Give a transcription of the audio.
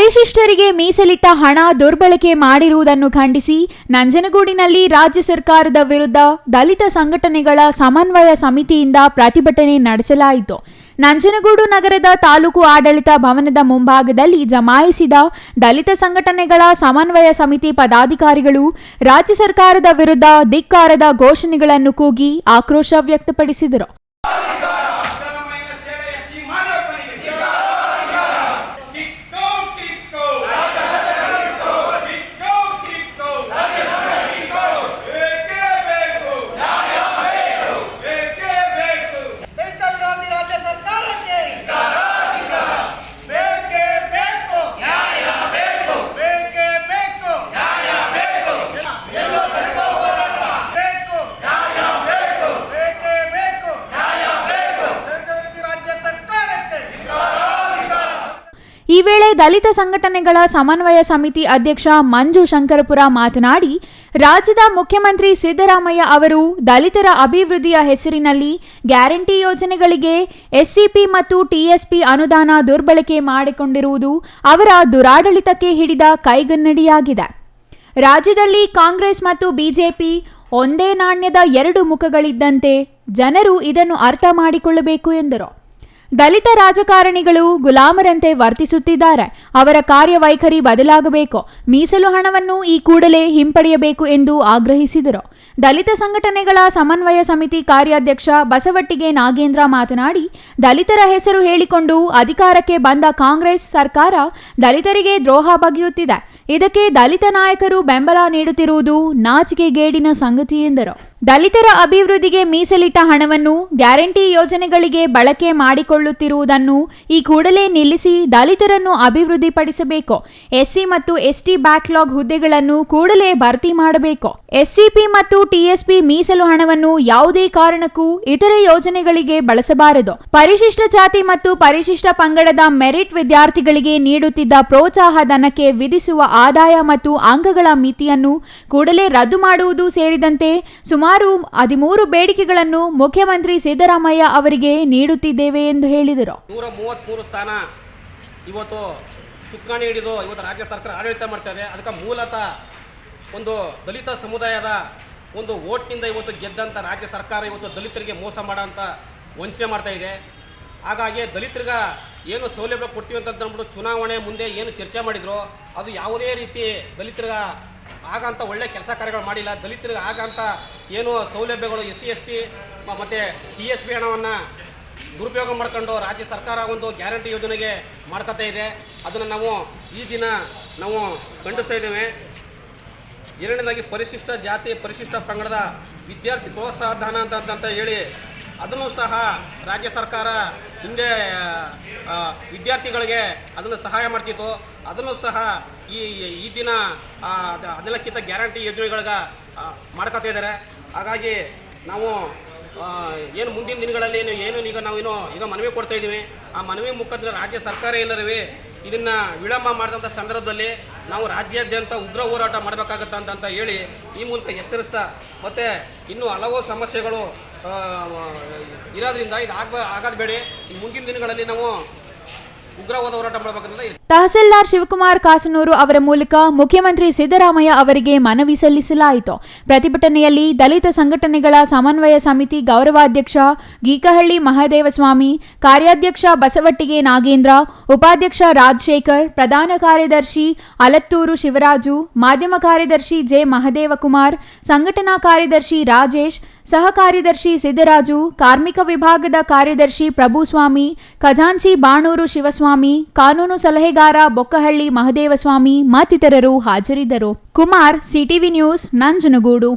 ಪರಿಶಿಷ್ಟರಿಗೆ ಮೀಸಲಿಟ್ಟ ಹಣ ದುರ್ಬಳಕೆ ಮಾಡಿರುವುದನ್ನು ಖಂಡಿಸಿ ನಂಜನಗೂಡಿನಲ್ಲಿ ರಾಜ್ಯ ಸರ್ಕಾರದ ವಿರುದ್ಧ ದಲಿತ ಸಂಘಟನೆಗಳ ಸಮನ್ವಯ ಸಮಿತಿಯಿಂದ ಪ್ರತಿಭಟನೆ ನಡೆಸಲಾಯಿತು. ನಂಜನಗೂಡು ನಗರದ ತಾಲೂಕು ಆಡಳಿತ ಭವನದ ಮುಂಭಾಗದಲ್ಲಿ ಜಮಾಯಿಸಿದ ದಲಿತ ಸಂಘಟನೆಗಳ ಸಮನ್ವಯ ಸಮಿತಿ ಪದಾಧಿಕಾರಿಗಳು ರಾಜ್ಯ ಸರ್ಕಾರದ ವಿರುದ್ಧ ಧಿಕ್ಕಾರದ ಘೋಷಣೆಗಳನ್ನು ಕೂಗಿ ಆಕ್ರೋಶ ವ್ಯಕ್ತಪಡಿಸಿದರು. ಈ ವೇಳೆ ದಲಿತ ಸಂಘಟನೆಗಳ ಸಮನ್ವಯ ಸಮಿತಿ ಅಧ್ಯಕ್ಷ ಮಂಜು ಶಂಕರಪುರ ಮಾತನಾಡಿ, ರಾಜ್ಯದ ಮುಖ್ಯಮಂತ್ರಿ ಸಿದ್ದರಾಮಯ್ಯ ಅವರು ದಲಿತರ ಅಭಿವೃದ್ಧಿಯ ಹೆಸರಿನಲ್ಲಿ ಗ್ಯಾರಂಟಿ ಯೋಜನೆಗಳಿಗೆ ಎಸ್ಸಿಪಿ ಮತ್ತು ಟಿಎಸ್ಪಿ ಅನುದಾನ ದುರ್ಬಳಕೆ ಮಾಡಿಕೊಂಡಿರುವುದು ಅವರ ದುರಾಡಳಿತಕ್ಕೆ ಹಿಡಿದ ಕೈಗನ್ನಡಿಯಾಗಿದೆ. ರಾಜ್ಯದಲ್ಲಿ ಕಾಂಗ್ರೆಸ್ ಮತ್ತು ಬಿಜೆಪಿ ಒಂದೇ ನಾಣ್ಯದ ಎರಡು ಮುಖಗಳಿದ್ದಂತೆ ಜನರು ಇದನ್ನು ಅರ್ಥ ಮಾಡಿಕೊಳ್ಳಬೇಕು ಎಂದರು. ದಲಿತ ರಾಜಕಾರಣಿಗಳು ಗುಲಾಮರಂತೆ ವರ್ತಿಸುತ್ತಿದ್ದಾರೆ. ಅವರ ಕಾರ್ಯವೈಖರಿ ಬದಲಾಗಬೇಕು. ಮೀಸಲು ಹಣವನ್ನು ಈ ಕೂಡಲೇ ಹಿಂಪಡೆಯಬೇಕು ಎಂದು ಆಗ್ರಹಿಸಿದರು. ದಲಿತ ಸಂಘಟನೆಗಳ ಸಮನ್ವಯ ಸಮಿತಿ ಕಾರ್ಯಾಧ್ಯಕ್ಷ ಬಸವಟ್ಟಿಗೆ ನಾಗೇಂದ್ರ ಮಾತನಾಡಿ, ದಲಿತರ ಹೆಸರು ಹೇಳಿಕೊಂಡು ಅಧಿಕಾರಕ್ಕೆ ಬಂದ ಕಾಂಗ್ರೆಸ್ ಸರ್ಕಾರ ದಲಿತರಿಗೆ ದ್ರೋಹ ಬಗೆಯುತ್ತಿದೆ. ಇದಕ್ಕೆ ದಲಿತ ನಾಯಕರು ಬೆಂಬಲ ನೀಡುತ್ತಿರುವುದು ನಾಚಿಕೆಗೇಡಿನ ಸಂಗತಿ ಎಂದರು. ದಲಿತರ ಅಭಿವೃದ್ಧಿಗೆ ಮೀಸಲಿಟ್ಟ ಹಣವನ್ನು ಗ್ಯಾರಂಟಿ ಯೋಜನೆಗಳಿಗೆ ಬಳಕೆ ಮಾಡಿಕೊಳ್ಳುತ್ತಿರುವುದನ್ನು ಈ ಕೂಡಲೇ ನಿಲ್ಲಿಸಿ ದಲಿತರನ್ನು ಅಭಿವೃದ್ಧಿಪಡಿಸಬೇಕು. ಎಸ್ಸಿ ಮತ್ತು ಎಸ್ಟಿ ಬ್ಯಾಕ್ಲಾಗ್ ಹುದ್ದೆಗಳನ್ನು ಕೂಡಲೇ ಭರ್ತಿ ಮಾಡಬೇಕು. ಎಸ್ಸಿಪಿ ಮತ್ತು ಟಿಎಸ್ಪಿ ಮೀಸಲು ಹಣವನ್ನು ಯಾವುದೇ ಕಾರಣಕ್ಕೂ ಇತರೆ ಯೋಜನೆಗಳಿಗೆ ಬಳಸಬಾರದು. ಪರಿಶಿಷ್ಟ ಜಾತಿ ಮತ್ತು ಪರಿಶಿಷ್ಟ ಪಂಗಡದ ಮೆರಿಟ್ ವಿದ್ಯಾರ್ಥಿಗಳಿಗೆ ನೀಡುತ್ತಿದ್ದ ಪ್ರೋತ್ಸಾಹ ಧನಕ್ಕೆ ವಿಧಿಸುವ ಆದಾಯ ಮತ್ತು ಅಂಕಗಳ ಮಿತಿಯನ್ನು ಕೂಡಲೇ ರದ್ದು ಮಾಡುವುದು ಸೇರಿದಂತೆ ಸುಮಾರು 13 ಬೇಡಿಕೆಗಳನ್ನು ಮುಖ್ಯಮಂತ್ರಿ ಸಿದ್ದರಾಮಯ್ಯ ಅವರಿಗೆ ನೀಡುತ್ತಿದ್ದೇವೆ ಎಂದು ಹೇಳಿದರು. 133 ಸ್ಥಾನ ಇವತ್ತು ಚುಕ್ಕಾಣಿ ಹಿಡಿದು ಇವತ್ತು ರಾಜ್ಯ ಸರ್ಕಾರ ಆಡಳಿತ ಮಾಡ್ತಾರೆ. ಅದಕ್ಕೆ ಮೂಲತಃ ಒಂದು ದಲಿತ ಸಮುದಾಯದ ಒಂದು ಓಟ್ನಿಂದ ಇವತ್ತು ಗೆದ್ದಂಥ ರಾಜ್ಯ ಸರ್ಕಾರ ಇವತ್ತು ದಲಿತರಿಗೆ ಮೋಸ ಮಾಡೋಂಥ ವಂಚನೆ ಮಾಡ್ತಾ ಇದೆ. ಹಾಗಾಗಿ ದಲಿತರಿಗೆ ಏನು ಸೌಲಭ್ಯ ಕೊಡ್ತೀವಿ ಅಂತ ಅಂದ್ಬಿಟ್ಟು ಚುನಾವಣೆ ಮುಂದೆ ಏನು ಚರ್ಚೆ ಮಾಡಿದ್ರು ಅದು ಯಾವುದೇ ರೀತಿ ದಲಿತರಿಗೆ ಆಗಂತ ಒಳ್ಳೆ ಕೆಲಸ ಕಾರ್ಯಗಳು ಮಾಡಿಲ್ಲ. ದಲಿತರಿಗೆ ಆಗಂತ ಏನು ಸೌಲಭ್ಯಗಳು SC ST ಮತ್ತು TSP ಹಣವನ್ನು ದುರುಪಯೋಗ ಮಾಡ್ಕೊಂಡು ರಾಜ್ಯ ಸರ್ಕಾರ ಒಂದು ಗ್ಯಾರಂಟಿ ಯೋಜನೆಗೆ ಮಾಡ್ಕೊತಾ ಇದೆ. ಅದನ್ನು ನಾವು ಈ ದಿನ ನಾವು ಖಂಡಿಸ್ತಾ ಇದ್ದೇವೆ. ಎರಡನೇದಾಗಿ ಪರಿಶಿಷ್ಟ ಜಾತಿ ಪರಿಶಿಷ್ಟ ಪಂಗಡದ ವಿದ್ಯಾರ್ಥಿ ಪ್ರೋತ್ಸಾಹ ಧನ ಅಂತ ಹೇಳಿ ಅದನ್ನು ಸಹ ರಾಜ್ಯ ಸರ್ಕಾರ ಹಿಂದೆ ವಿದ್ಯಾರ್ಥಿಗಳಿಗೆ ಅದನ್ನು ಸಹಾಯ ಮಾಡ್ತಿತ್ತು. ಅದನ್ನು ಸಹ ಈ ದಿನ ಅದೆಲ್ಲಕ್ಕಿಂತ ಗ್ಯಾರಂಟಿ ಯೋಜನೆಗಳಿಗೆ ಮಾಡ್ಕೊತಾ ಇದ್ದಾರೆ. ಹಾಗಾಗಿ ನಾವು ಏನು ಮುಂದಿನ ದಿನಗಳಲ್ಲಿ ಈಗ ಮನವಿ ಕೊಡ್ತಾ ಇದ್ದೀವಿ. ಆ ಮನವಿ ಮುಖಾಂತರ ರಾಜ್ಯ ಸರ್ಕಾರ ಏನಾರವೇ ಇದನ್ನು ವಿಳಂಬ ಮಾಡಿದಂಥ ಸಂದರ್ಭದಲ್ಲಿ ನಾವು ರಾಜ್ಯಾದ್ಯಂತ ಉಗ್ರ ಹೋರಾಟ ಮಾಡಬೇಕಾಗತ್ತೆ ಅಂತ ಹೇಳಿ ಈ ಮೂಲಕ ಎಚ್ಚರಿಸ್ತಾ, ಮತ್ತು ಇನ್ನೂ ಹಲವು ಸಮಸ್ಯೆಗಳು ಇರೋದ್ರಿಂದ ಇದು ಆಗೋದು ಬೇಡಿ. ಮುಂದಿನ ದಿನಗಳಲ್ಲಿ ನಾವು ಉಗ್ರವಾದ ಹೋರಾಟ ಮಾಡಬೇಕಂತ ತಹಸೀಲ್ದಾರ್ ಶಿವಕುಮಾರ್ ಕಾಸನೂರು ಅವರ ಮೂಲಕ ಮುಖ್ಯಮಂತ್ರಿ ಸಿದ್ದರಾಮಯ್ಯ ಅವರಿಗೆ ಮನವಿ ಸಲ್ಲಿಸಲಾಯಿತು. ಪ್ರತಿಭಟನೆಯಲ್ಲಿ ದಲಿತ ಸಂಘಟನೆಗಳ ಸಮನ್ವಯ ಸಮಿತಿ ಗೌರವಾಧ್ಯಕ್ಷ ಗೀಕಹಳ್ಳಿ ಮಹದೇವಸ್ವಾಮಿ, ಕಾರ್ಯಾಧ್ಯಕ್ಷ ಬಸವಟ್ಟಿಗೆ ನಾಗೇಂದ್ರ, ಉಪಾಧ್ಯಕ್ಷ ರಾಜಶೇಖರ್, ಪ್ರಧಾನ ಕಾರ್ಯದರ್ಶಿ ಅಲತ್ತೂರು ಶಿವರಾಜು, ಮಾಧ್ಯಮ ಕಾರ್ಯದರ್ಶಿ ಜೆ ಮಹದೇವಕುಮಾರ್, ಸಂಘಟನಾ ಕಾರ್ಯದರ್ಶಿ ರಾಜೇಶ್, ಸಹ ಕಾರ್ಯದರ್ಶಿ ಸಿದ್ದರಾಜು, ಕಾರ್ಮಿಕ ವಿಭಾಗದ ಕಾರ್ಯದರ್ಶಿ ಪ್ರಭುಸ್ವಾಮಿ, ಖಜಾಂಚಿ ಬಾಣೂರು ಶಿವಸ್ವಾಮಿ, ಕಾನೂನು ಸಲಹೆಗಾರ ಬೊಕ್ಕಹಳ್ಳಿ ಮಹದೇವಸ್ವಾಮಿ ಮತ್ತಿತರರು ಹಾಜರಿದ್ದರು. Kumar, CTV news, Nanjangud.